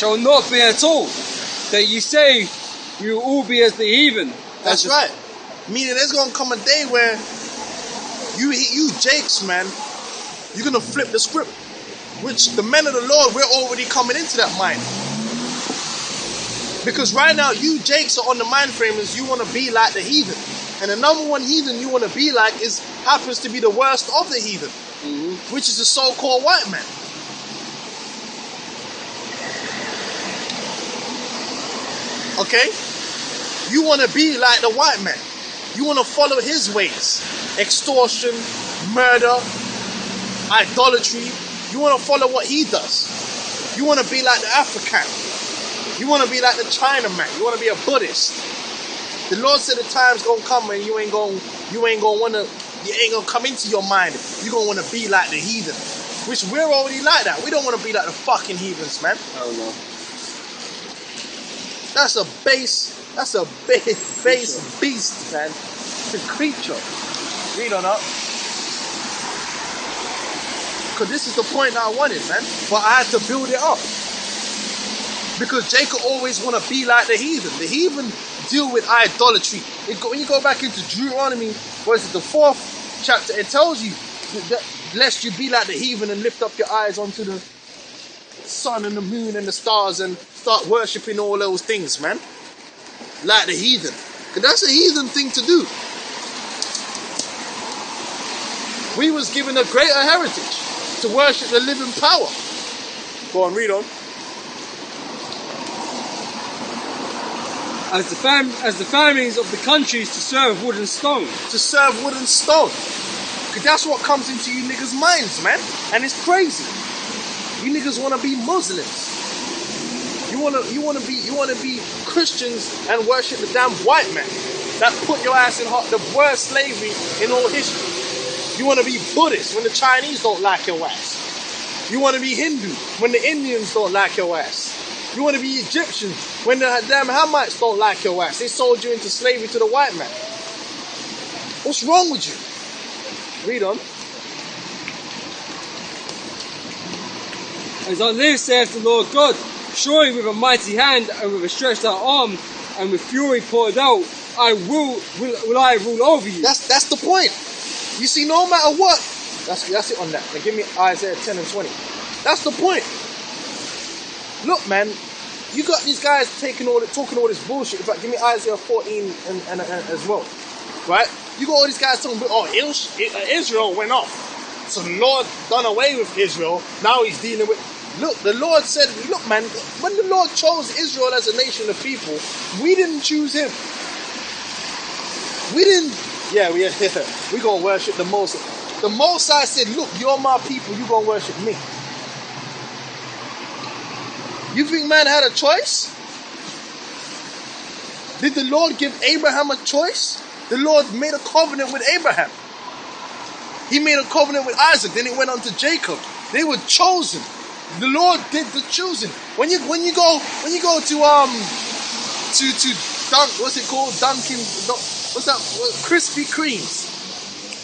shall not be at all, that ye say you will all be as the heathen. That's right. Meaning there's going to come a day where you Jakes, man, you're going to flip the script. Which the men of the Lord, we're already coming into that mind. Because right now, you Jakes are on the mind frame as you want to be like the heathen. And the number one heathen you want to be like happens to be the worst of the heathen. Which is the so-called white man. Okay? You want to be like the white man. You want to follow his ways. Extortion, murder, idolatry. You want to follow what he does. You want to be like the African. You want to be like the Chinaman. You want to be a Buddhist. The Lord said the time's going to come and you ain't going to come into your mind. You're going to want to be like the heathen. Which we're already like that. We don't want to be like the fucking heathens, man. Oh no. That's a base beast, man. It's a creature. Read on up. Because this is the point I wanted, man. But I had to build it up. Because Jacob always want to be like the heathen. The heathen deal with idolatry. When you go back into Deuteronomy, what is it, the 4th chapter, it tells you that lest you be like the heathen and lift up your eyes onto the sun and the moon and the stars and start worshipping all those things, man. Like the heathen. Because that's a heathen thing to do. We was given a greater heritage to worship the living power. Go on, read on. As the families of the countries to serve wood and stone. To serve wood and stone. Because that's what comes into you niggas' minds, man. And it's crazy. You niggas want to be Muslims. You want to be Christians and worship the damn white man that put your ass in the worst slavery in all history. You want to be Buddhist when the Chinese don't like your ass. You want to be Hindu when the Indians don't like your ass. You want to be Egyptian when the damn Hamites don't like your ass. They sold you into slavery to the white man. What's wrong with you? Read on. As I live, saith the Lord God, surely with a mighty hand and with a stretched out arm and with fury poured out, will I rule over you. That's the point. You see, no matter what, that's it on that. Now give me Isaiah 10 and 20. That's the point. Look, man, you got these guys talking all this bullshit. In fact, give me Isaiah 14 and as well, right? You got all these guys talking about, oh, Israel went off. So the Lord done away with Israel. Now he's dealing with... Look, the Lord said, look, man, when the Lord chose Israel as a nation of people, we didn't choose him. We didn't... Yeah, we're going to worship the Most. The Most High said, look, you're my people, you're going to worship me. You think man had a choice? Did the Lord give Abraham a choice? The Lord made a covenant with Abraham. He made a covenant with Isaac. Then it went on to Jacob. They were chosen. The Lord did the choosing. When you go to what's it called? Dunkin'. What's that? Krispy Kremes.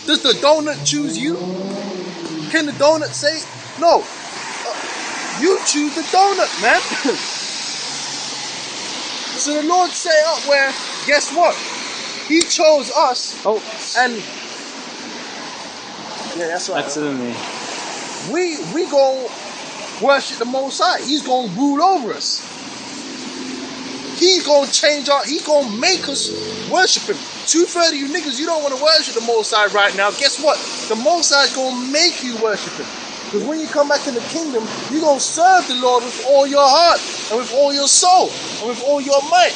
Does the donut choose you? Can the donut say no? You choose the donut, man. So the Lord set up where, guess what? He chose us. Oh, and yeah, that's right. Absolutely. We go worship the Most High. He's gonna rule over us. He's gonna change he's gonna make us worship him. 2/3 of you niggas, you don't want to worship the Most High right now. Guess what? The Most High is gonna make you worship him. Because when you come back in the kingdom, you're going to serve the Lord with all your heart, and with all your soul, and with all your might.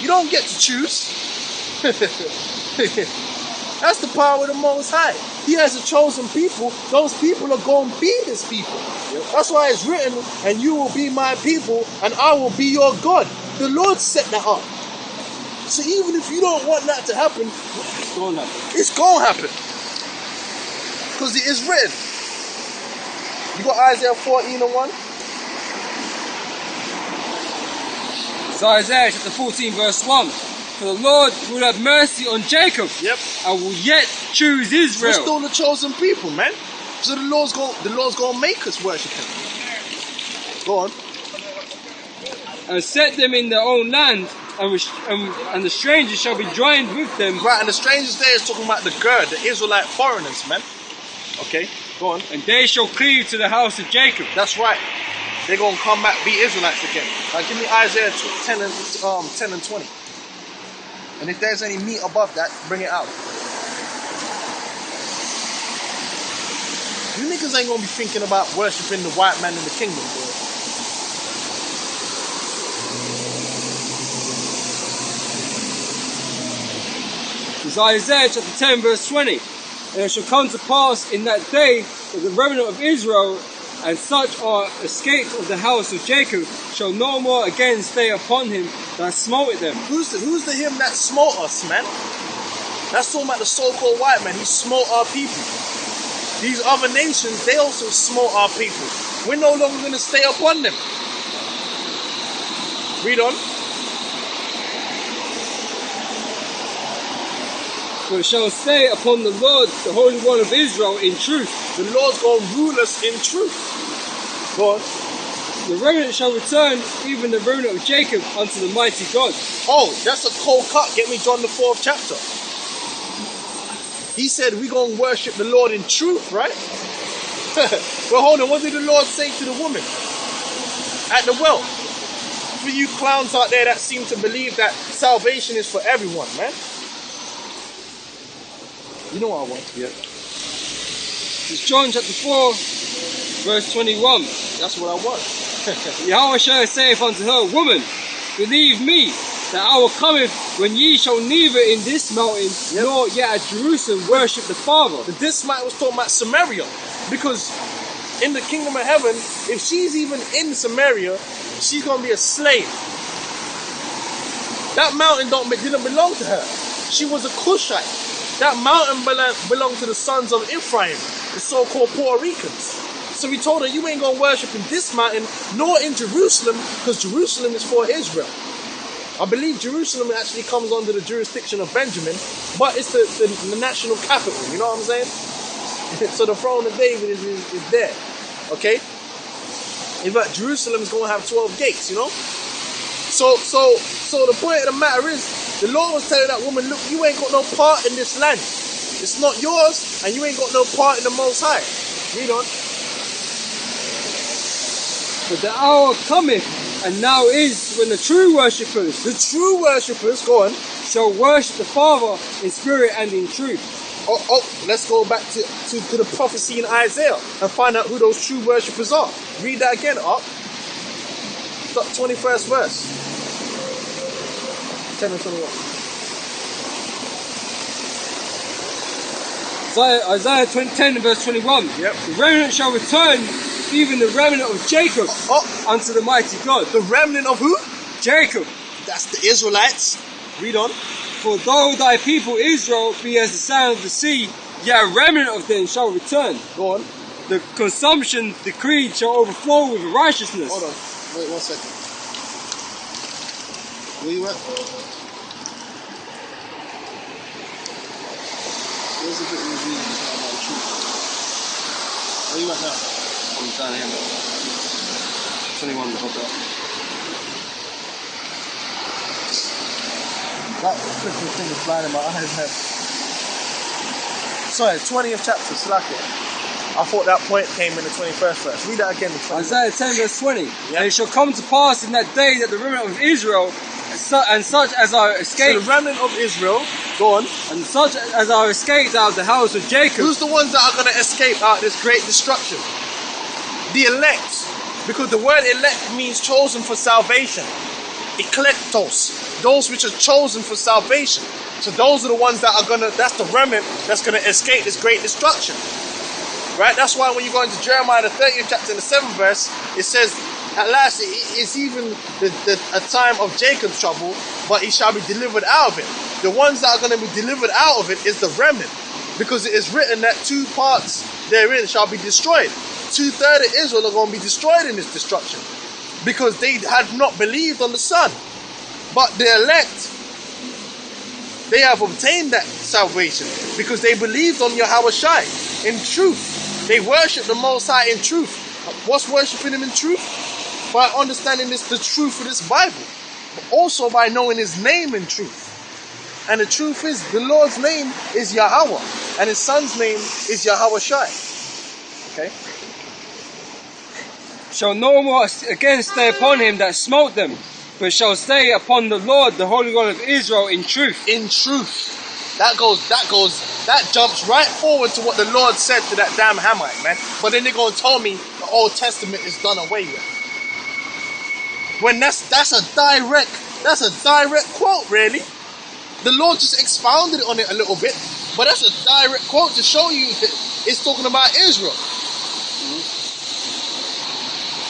You don't get to choose. That's the power of the Most High. He has a chosen people. Those people are going to be his people. That's why it's written, and you will be my people, and I will be your God. The Lord set that up. So even if you don't want that to happen, it's going to happen. It's going to happen. Because it is written. You got Isaiah 14 and 1? So Isaiah chapter 14 verse 1. For the Lord will have mercy on Jacob. Yep. And will yet choose Israel. We're still the chosen people, man. So the Lord's going to make us worship him. Go on. and set them in their own land, and the strangers shall be joined with them. Right, and the strangers there is talking about the Gerd, the Israelite foreigners, man. Okay, go on. And they shall cleave to the house of Jacob. That's right. They're going to come back, be Israelites again. Now give me Isaiah 10 and 20. And if there's any meat above that, bring it out. You niggas ain't going to be thinking about worshipping the white man in the kingdom, bro. It's Isaiah chapter 10 verse 20. And it shall come to pass in that day that the remnant of Israel and such are escaped of the house of Jacob shall no more again stay upon him that smote them. Who's the him that smote us, man? That's talking about the so-called white man. He smote our people. These other nations, they also smote our people. We're no longer going to stay upon them. Read on. For it shall stay upon the Lord, the Holy One of Israel, in truth. The Lord's going to rule us in truth. Go on. The remnant shall return, even the remnant of Jacob, unto the mighty God. Oh, that's a cold cut. Get me John the 4th chapter. He said we're going to worship the Lord in truth, right? Well, hold on. What did the Lord say to the woman at the well? For you clowns out there that seem to believe that salvation is for everyone, man. You know what I want, yeah. It's John chapter 4, verse 21. That's what I want. Yahweh saith unto her, Woman, believe me, that hour cometh when ye shall neither in this mountain nor yet at Jerusalem worship the Father. The this might was talking about Samaria, because in the kingdom of heaven, if she's even in Samaria, she's going to be a slave. That mountain didn't belong to her. She was a Cushite. That mountain belonged to the sons of Ephraim, the so-called Puerto Ricans. So he told her, you ain't going to worship in this mountain, nor in Jerusalem, because Jerusalem is for Israel. I believe Jerusalem actually comes under the jurisdiction of Benjamin, but it's the national capital, you know what I'm saying? So the throne of David is there, okay? In fact, Jerusalem is going to have 12 gates, you know? So the point of the matter is, the Lord was telling that woman, look, you ain't got no part in this land. It's not yours, and you ain't got no part in the Most High. Read on. But the hour cometh, and now is, when the true worshippers, go on, shall worship the Father in spirit and in truth. Let's go back to the prophecy in Isaiah and find out who those true worshippers are. Read that again, up. 21st verse. 10 and 21. Isaiah 10 verse 21. Yep. The remnant shall return, even the remnant of Jacob, unto the mighty God. The remnant of who? Jacob. That's the Israelites. Read on. For though thy people Israel be as the sand of the sea, yet a remnant of them shall return. Go on. The consumption decreed shall overflow with righteousness. Hold on. Wait 1 second. Where you at? Where's the bit where you read about the truth? Where you at now? I'm down here. 21 above that. That Christmas thing is blinding my eyes, man. Sorry, 20th chapter, Slack. I thought that point came in the 21st verse. Read that again. Isaiah 10 verse 20. And it shall come to pass in that day that the remnant of Israel and such as are escaped. So the remnant of Israel, go on. And such as are escaped out of the house of Jacob. Who's the ones that are going to escape out of this great destruction? The elect. Because the word elect means chosen for salvation. Eklektos. Those which are chosen for salvation. So those are the ones that are going to, that's the remnant that's going to escape this great destruction. Right? That's why when you go into Jeremiah the 30th chapter and the 7th verse, it says, at last it's even a time of Jacob's trouble, but he shall be delivered out of it. The ones that are going to be delivered out of it is the remnant, because it is written that 2 parts therein shall be destroyed. 2/3 of Israel are going to be destroyed in this destruction, because they had not believed on the Son. But the elect, they have obtained that salvation because they believed on Yahweh Shai in truth. They worship the Most High in truth. What's worshiping him in truth? by understanding the truth of this Bible, but also by knowing his name in truth. And the truth is, the Lord's name is Yahweh, and his son's name is Yahweh Shai. Okay? Shall no more again stay upon him that smote them, but shall stay upon the Lord, the Holy God of Israel, in truth. In truth. That jumps right forward to what the Lord said to that damn Hamite, man. But then they're going to tell me the Old Testament is done away with. When that's a direct quote, really. The Lord just expounded on it a little bit, but that's a direct quote to show you that it's talking about Israel.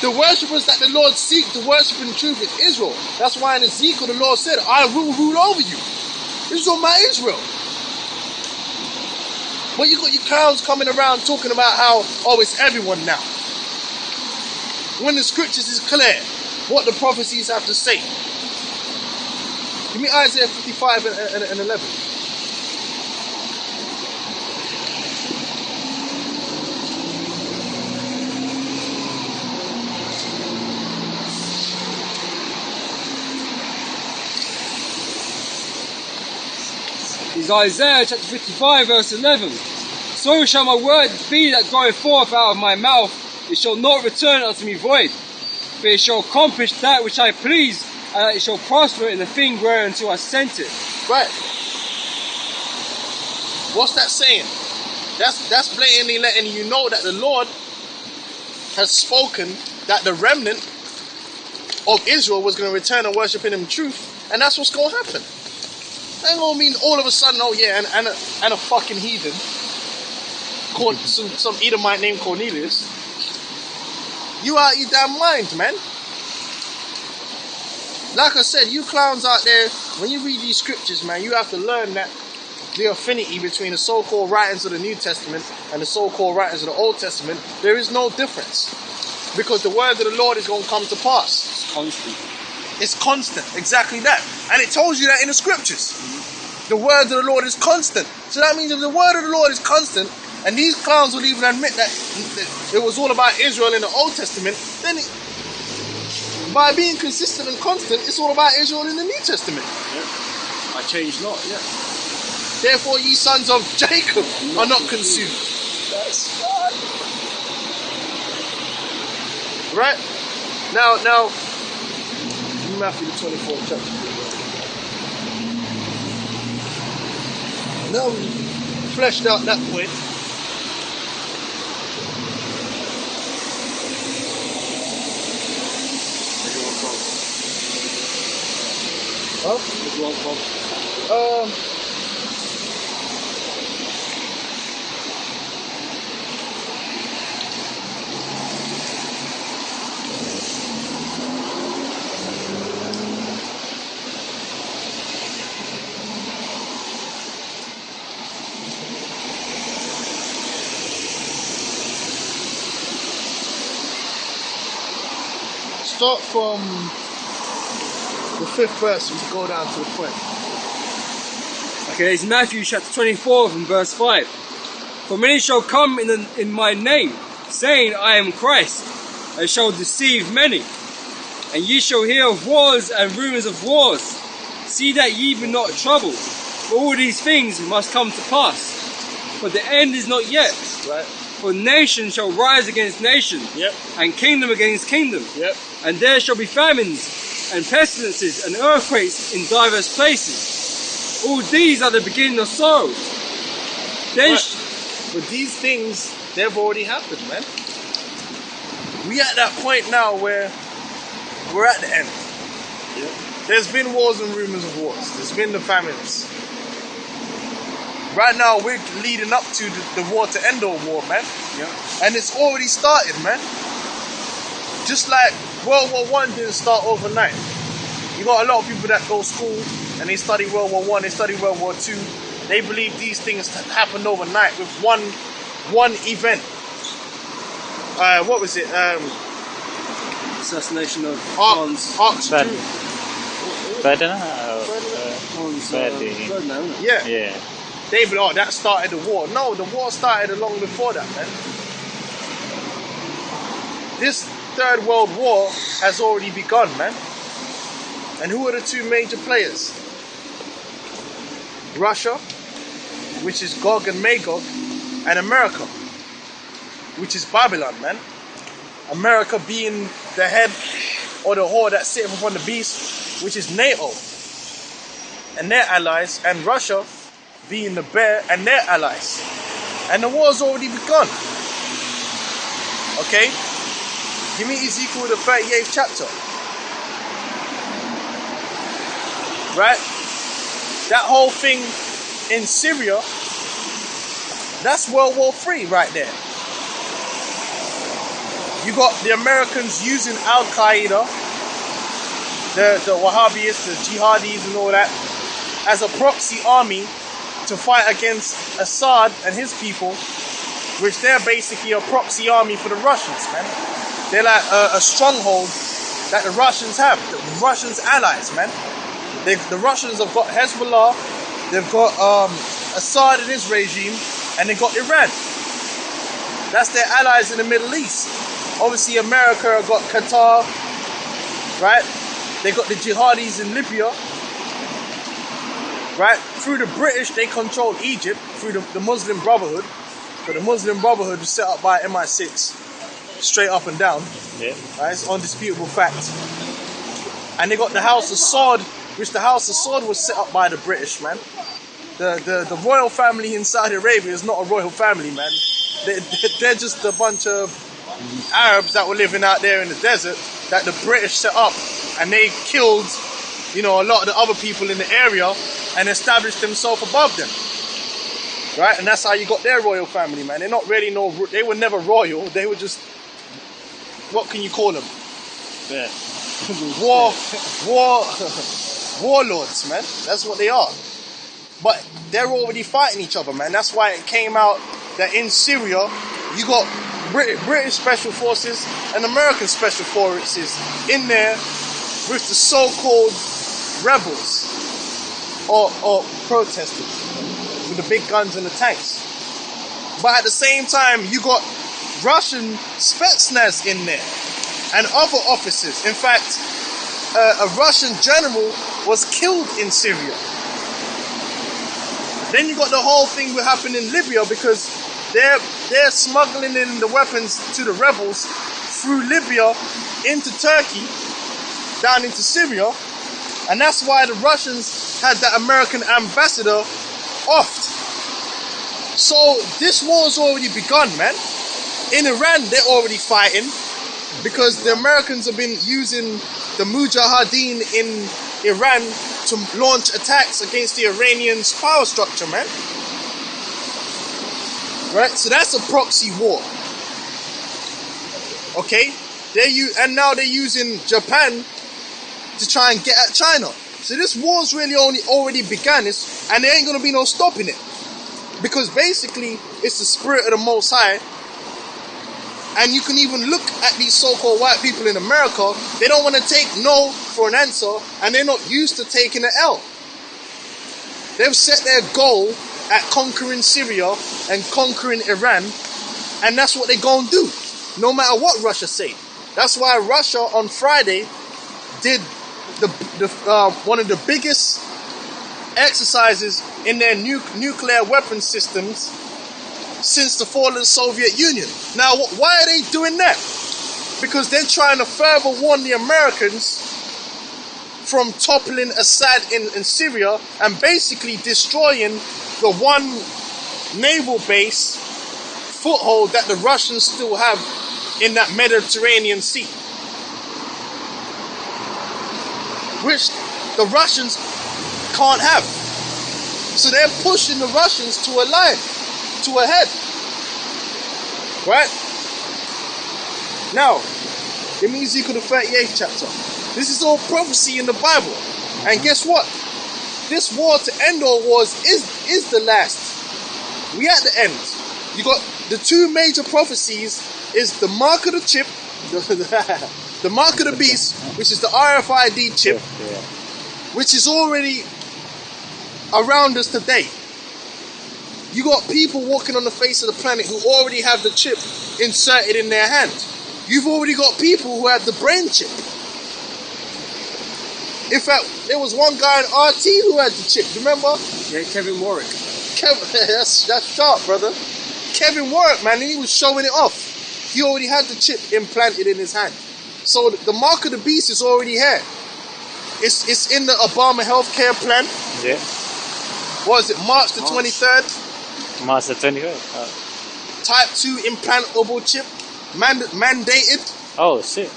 The worshippers that the Lord seek to worship in truth is Israel. That's why in Ezekiel the Lord said, I will rule over you. It's talking about Israel. But you got your clowns coming around talking about how, oh, it's everyone now. When the scriptures is clear, what the prophecies have to say. Give me Isaiah 55 and 11. Is Isaiah chapter 55 verse 11. So shall my word be that goeth forth out of my mouth, it shall not return unto me void, but it shall accomplish that which I please, and it shall prosper in the thing whereunto I sent it. Right. What's that saying? That's blatantly letting you know that the Lord has spoken that the remnant of Israel was going to return and worship him in truth, and that's what's going to happen. That ain't gonna mean all of a sudden, oh yeah, and a fucking heathen called some Edomite named Cornelius. You out your damn mind, man. Like I said, you clowns out there, when you read these scriptures, man, you have to learn that the affinity between the so-called writings of the New Testament and the so-called writings of the Old Testament, there is no difference. Because the word of the Lord is going to come to pass. It's constant. It's constant, exactly that. And it tells you that in the scriptures. The word of the Lord is constant. So that means if the word of the Lord is constant, and these clowns will even admit that it was all about Israel in the Old Testament, then by being consistent and constant, it's all about Israel in the New Testament. Yeah. I change not, yeah. Therefore ye sons of Jacob are not consumed. That's right. Right? Now, Matthew the 24th chapter. Now we fleshed out that point. Huh? Start from the 5th verse and go down to the point. Okay, it's Matthew chapter 24 from verse 5. For many shall come in my name, saying, I am Christ, and shall deceive many. And ye shall hear of wars and rumours of wars. See that ye be not troubled, for all these things must come to pass. But the end is not yet. Right. For nation shall rise against nation, Yep. and kingdom against kingdom. Yep. And there shall be famines, and pestilences, and earthquakes in divers places. All these are the beginning of sorrows. Then Right. But these things, they've already happened, man. We at that point now where we're at the end. Yep. There's been wars and rumours of wars. There's been the famines. Right now, we're leading up to the war to end all war, man. Yep. And it's already started, man. Just like World War I didn't start overnight. You got a lot of people that go to school and they study World War I, they study World War II. They believe these things happened overnight with one event. What was it? Assassination of Hans. Ferdinand? Hans Verdi. Ferdinand, isn't it? Yeah. Yeah. They believe, oh, that started the war. No, the war started long before that, man. Third World War has already begun, man. And who are the two major players? Russia, which is Gog and Magog, and America, which is Babylon, man. America being the head or the whore that sitteth upon the beast, which is NATO and their allies, and Russia being the bear and their allies. And the war's already begun. Okay? Give me Ezekiel, the 38th chapter. Right? That whole thing in Syria, that's World War III right there. You got the Americans using Al-Qaeda, the Wahhabis, the jihadis and all that, as a proxy army to fight against Assad and his people, which they're basically a proxy army for the Russians, man. They're like a stronghold that the Russians have, the Russians' allies, man. The Russians have got Hezbollah, they've got Assad and his regime, and they've got Iran. That's their allies in the Middle East. Obviously, America got Qatar, right? They got the jihadis in Libya, right? Through the British, they controlled Egypt through the Muslim Brotherhood. So the Muslim Brotherhood was set up by MI6, straight up and down. Yeah. Right? It's undisputable fact. And they got the House of Saud, which the House of Saud was set up by the British, man. The royal family in Saudi Arabia is not a royal family, man. They're just a bunch of Arabs that were living out there in the desert that the British set up, and they killed, you know, a lot of the other people in the area and established themselves above them, right? And that's how you got their royal family, man. They're not really they were never royal. They were just, what can you call them? Yeah. warlords, man. That's what they are. But they're already fighting each other, man. That's why it came out that in Syria you got British Special Forces and American Special Forces in there with the so-called rebels or protesters with the big guns and the tanks. But at the same time, you got Russian Spetsnaz in there and other officers. In fact, a Russian general was killed in Syria. Then you got the whole thing that happened in Libya, because they're smuggling in the weapons to the rebels through Libya into Turkey, down into Syria, and that's why the Russians had that American ambassador offed. So this war's already begun, man. In Iran, they're already fighting because the Americans have been using the Mujahideen in Iran to launch attacks against the Iranians' power structure, man. Right? So that's a proxy war. Okay? And now they're using Japan to try and get at China. So this war's really already began, and there ain't going to be no stopping it. Because basically, it's the spirit of the Most High. And you can even look at these so-called white people in America. They don't want to take no for an answer, and they're not used to taking an L. They've set their goal at conquering Syria and conquering Iran, and that's what they're going to do, no matter what Russia say. That's why Russia on Friday did one of the biggest exercises in their nuclear weapon systems since the fall of the Soviet Union. Now, why are they doing that? Because they're trying to further warn the Americans from toppling Assad in Syria and basically destroying the one naval base foothold that the Russians still have in that Mediterranean Sea, which the Russians can't have. So they're pushing the Russians to a line, to a head. Right? Now, give me Ezekiel the 38th chapter. This is all prophecy in the Bible. And guess what? This war to end all wars is the last. We at the end. You got the two major prophecies is the mark of the chip, the mark of the beast, which is the RFID chip, which is already around us today. You got people walking on the face of the planet who already have the chip inserted in their hand. You've already got people who had the brain chip. In fact, there was one guy in RT who had the chip. Remember? Yeah, Kevin Warwick. That's sharp, brother. Kevin Warwick, man, he was showing it off. He already had the chip implanted in his hand. So the mark of the beast is already here. It's in the Obama healthcare plan. Yeah. What is it, March the 23rd? March the 23rd. Type 2 implantable chip. Mandated. Oh, shit.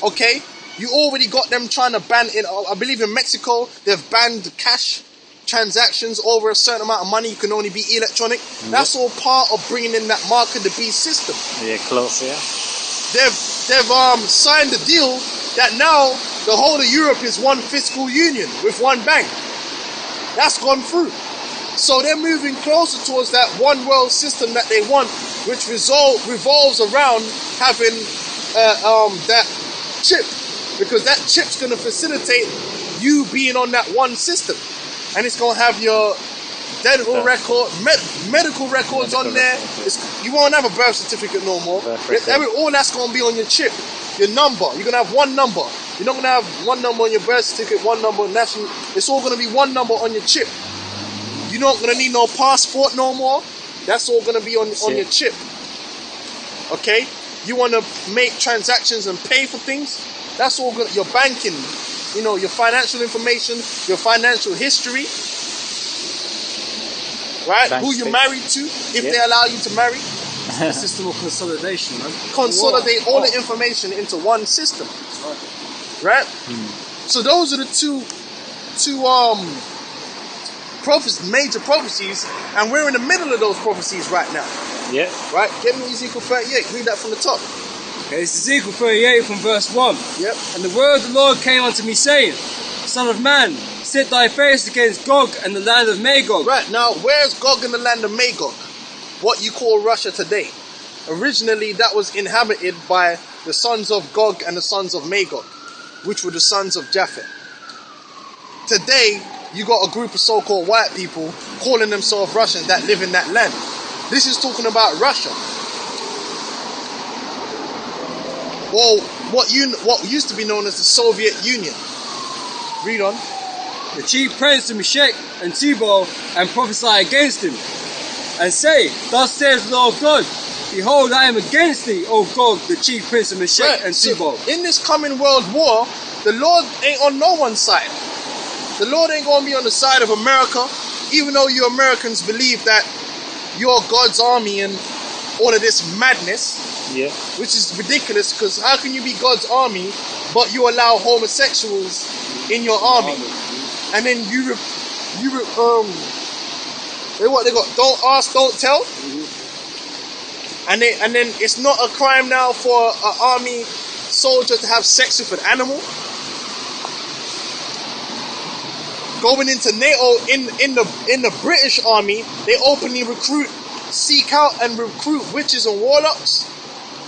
Okay. You already got them trying to ban it. I believe in Mexico, they've banned cash transactions over a certain amount of money. You can only be electronic. That's all part of bringing in that mark of the beast system. Yeah, close, yeah. They've signed a deal that now the whole of Europe is one fiscal union with one bank. That's gone through. So they're moving closer towards that one world system that they want, which revolves around having that chip, because that chip's going to facilitate you being on that one system, and it's going to have your dental record, medical records on there. You won't have a birth certificate no more. All that's going to be on your chip, your number. You're going to have one number. You're not going to have one number on your birth certificate, one number on national. It's all going to be one number on your chip. You're not going to need no passport no more. That's all going to be on your chip. Okay? You want to make transactions and pay for things? That's all good. Your banking, your financial information, your financial history. Right? Who you're married to, if they allow you to marry. The system of consolidation, man. Consolidate all the information into one system. Right? So those are the two major prophecies, and we're in the middle of those prophecies right now. Yeah. Right? Get me Ezekiel 38. Read that from the top. Okay, it's Ezekiel 38 from verse 1. Yep. And the word of the Lord came unto me, saying, Son of man, set thy face against Gog and the land of Magog. Right, now where's Gog and the land of Magog? What you call Russia today. Originally that was inhabited by the sons of Gog and the sons of Magog, which were the sons of Japheth. Today, you got a group of so-called white people calling themselves Russians that live in that land. This is talking about Russia. Or what used to be known as the Soviet Union. Read on. The chief prince of Meshech and Tubal, and prophesy against him, and say, Thus says the Lord God, Behold, I am against thee, O Gog, the chief prince of Meshech and Tubal. So in this coming world war, the Lord ain't on no one's side. The Lord ain't going to be on the side of America, even though you Americans believe that you're God's army and all of this madness. Yeah. Which is ridiculous, because how can you be God's army but you allow homosexuals in your army? And then they got don't ask, don't tell. And then it's not a crime now for an army soldier to have sex with an animal. Going into NATO in the British army, they openly seek out and recruit witches and warlocks.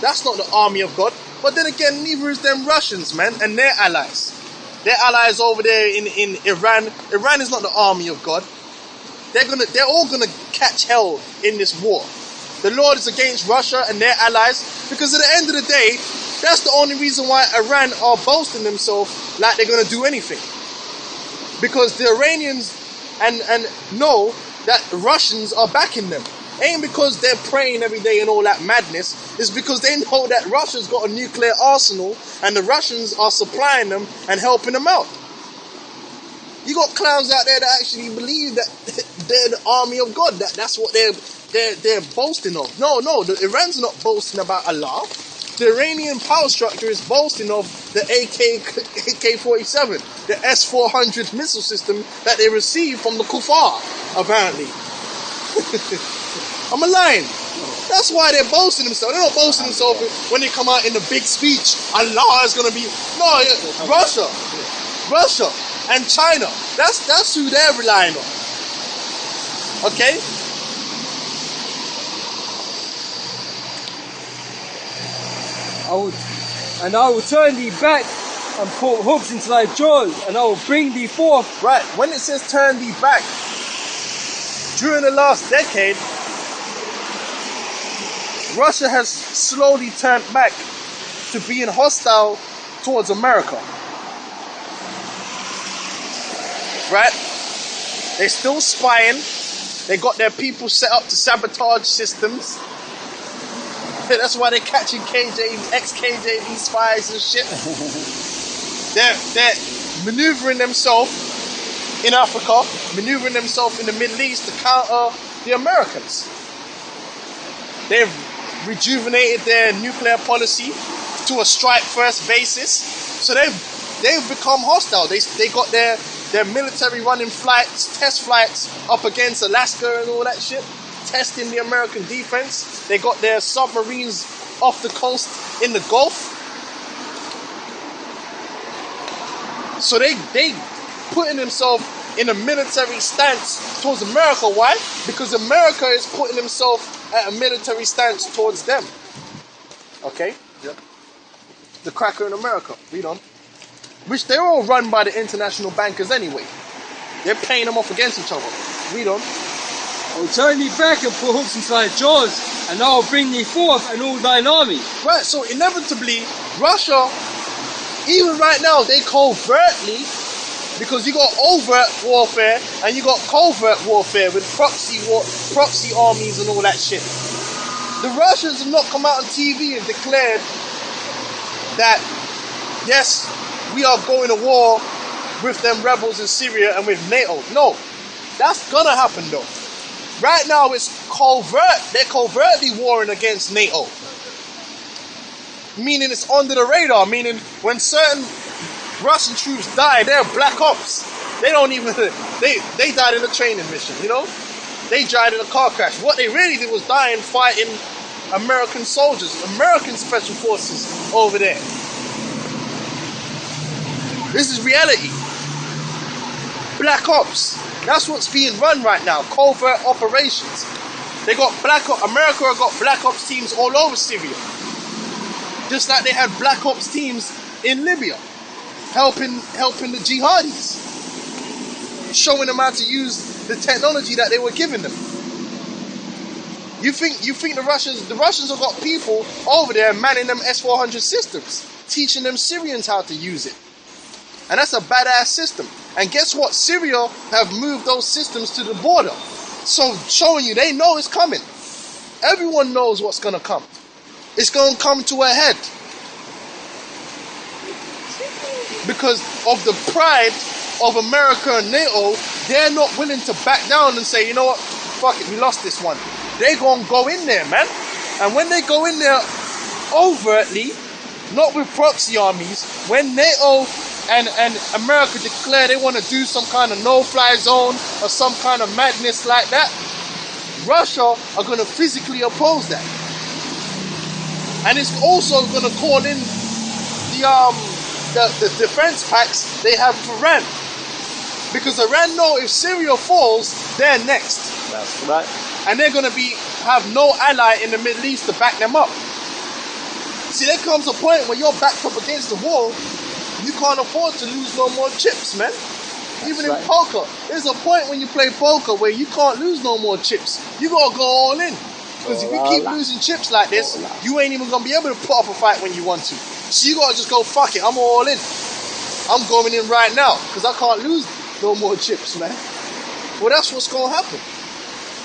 That's not the army of God. But then again, neither is them Russians, man, and their allies. Their allies over there in Iran. Iran is not the army of God. They're all gonna catch hell in this war. The Lord is against Russia and their allies, because at the end of the day, that's the only reason why Iran are boasting themselves like they're gonna do anything. Because the Iranians and know that Russians are backing them. Ain't because they're praying every day and all that madness. It's because they know that Russia's got a nuclear arsenal and the Russians are supplying them and helping them out. You got clowns out there that actually believe that they're the army of God. That's what they're boasting of. No, the Iran's not boasting about Allah. The Iranian power structure is boasting of the AK-47, the S-400 missile system that they received from the kuffar, apparently. I'm a lying. That's why they're boasting themselves. They're not boasting themselves when they come out in the big speech. Allah is going to be... No, Russia and China. That's who they're relying on. Okay? I will turn thee back and put hooks into thy jaws, and I will bring thee forth. Right, when it says turn thee back, during the last decade, Russia has slowly turned back to being hostile towards America. Right? They're still spying. They got their people set up to sabotage systems. That's why they're catching ex-KJV spies and shit. They're maneuvering themselves in Africa, maneuvering themselves in the Middle East to counter the Americans. They've rejuvenated their nuclear policy to a strike-first basis. So they've become hostile. They got their military running flights, test flights up against Alaska and all that shit, testing the American defense. They got their submarines off the coast in the Gulf. So they putting themselves in a military stance towards America. Why? Because America is putting himself at a military stance towards them. Okay? Yep. The cracker in America. Read on. Which they're all run by the international bankers anyway. They're paying them off against each other. Read on. I will turn thee back and put hooks into thy jaws, and I will bring thee forth and all thine army. Right, so inevitably, Russia, even right now, they covertly, because you got overt warfare and you got covert warfare with proxy armies and all that shit. The Russians have not come out on TV and declared that, yes, we are going to war with them rebels in Syria and with NATO. No, that's gonna happen though. Right now it's covert. They're covertly warring against NATO. Meaning it's under the radar. Meaning when certain Russian troops die, they're black ops. They don't even, they died in a training mission, you know? They died in a car crash. What they really did was dying fighting American soldiers, American special forces over there. This is reality. Black ops. That's what's being run right now. Covert operations. They got America got black ops teams all over Syria. Just like they had black ops teams in Libya. Helping the jihadis. Showing them how to use the technology that they were giving them. You think the Russians have got people over there manning them S-400 systems, teaching them Syrians how to use it. And that's a badass system. And guess what? Syria have moved those systems to the border. So showing you, they know it's coming. Everyone knows what's going to come. It's going to come to a head. Because of the pride of America and NATO, they're not willing to back down and say, you know what? Fuck it, we lost this one. They're going to go in there, man. And when they go in there overtly, not with proxy armies, when NATO and America declare they want to do some kind of no-fly zone or some kind of madness like that, Russia are going to physically oppose that. And it's also going to call in the defense packs they have for Iran. Because Iran know if Syria falls, they're next. That's right. And they're going to have no ally in the Middle East to back them up. See, there comes a point where you're backed up against the wall. You can't afford to lose no more chips, man. Even in poker, there's a point when you play poker where you can't lose no more chips. You gotta go all in. Because if you keep losing chips like this, you ain't even gonna be able to put up a fight when you want to. So you gotta just go, fuck it, I'm all in. I'm going in right now, because I can't lose no more chips, man. Well, that's what's gonna happen.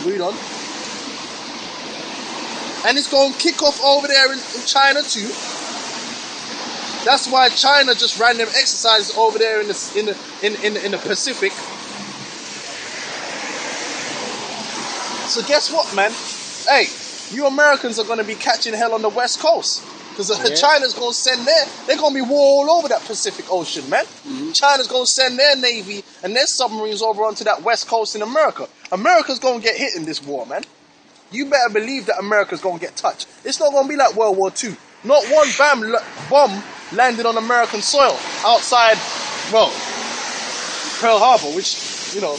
Read on. And it's gonna kick off over there in China too. That's why China just ran them exercises over there in the Pacific. So guess what, man? Hey, you Americans are going to be catching hell on the West Coast. Because China's going to send they're going to be war all over that Pacific Ocean, man. Mm-hmm. China's going to send their Navy and their submarines over onto that West Coast in America. America's going to get hit in this war, man. You better believe that America's going to get touched. It's not going to be like World War II. Not one bomb landed on American soil outside, well, Pearl Harbor, which, you know,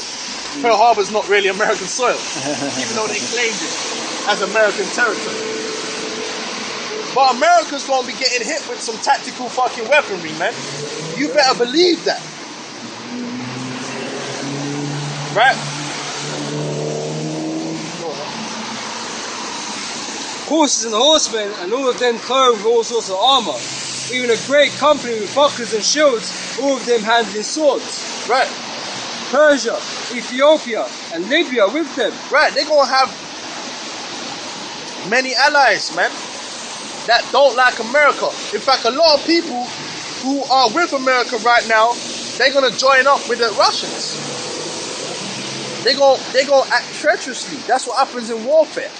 Pearl Harbor's not really American soil, even though they claimed it as American territory. But America's going to be getting hit with some tactical fucking weaponry, man. You better believe that. Right? horses and horsemen, and all of them clothed with all sorts of armor. Even a great company with bucklers and shields, all of them handling swords. Right. Persia, Ethiopia, and Libya with them. Right, they're gonna have many allies, man, that don't like America. In fact, a lot of people who are with America right now, they're gonna join up with the Russians. They're gonna act treacherously. That's what happens in warfare.